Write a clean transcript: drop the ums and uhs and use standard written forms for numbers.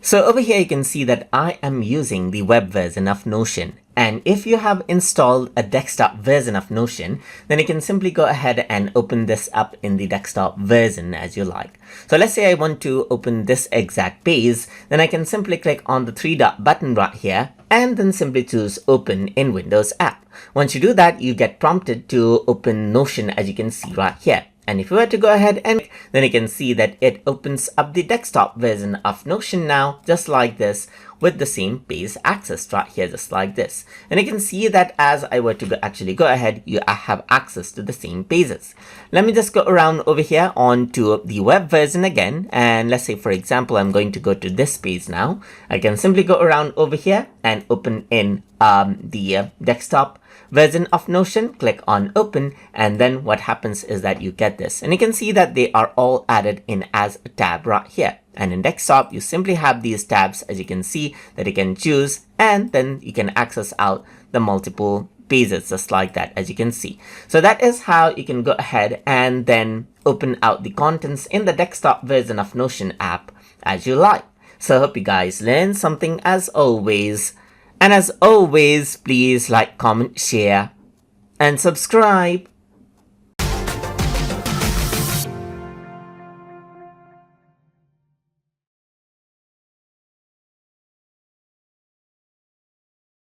So over here you can see that I am using the web version of Notion. And if you have installed a desktop version of Notion, then you can simply go ahead and open this up in the desktop version as you like. So let's say I want to open this exact page, then I can simply click on the three dot button right here and then simply choose Open in Windows app. Once you do that, you get prompted to open Notion as you can see right here. And if you were to go ahead and then you can see that it opens up the desktop version of Notion now, just like this, with the same page access right here, just like this. And you can see that as I were to actually go ahead, you have access to the same pages. Let me just go around over here onto the web version again. And let's say, for example, I'm going to go to this page now. I can simply go around over here and open in the desktop version of Notion, click on open, and then what happens is that you get this. And you can see that they are all added in as a tab right here. And in desktop, you simply have these tabs, as you can see, that you can choose, and then you can access out the multiple pages just like that, as you can see. So that is how you can go ahead and then open out the contents in the desktop version of Notion app as you like. So I hope you guys learned something as always. And as always, please like, comment, share, and subscribe.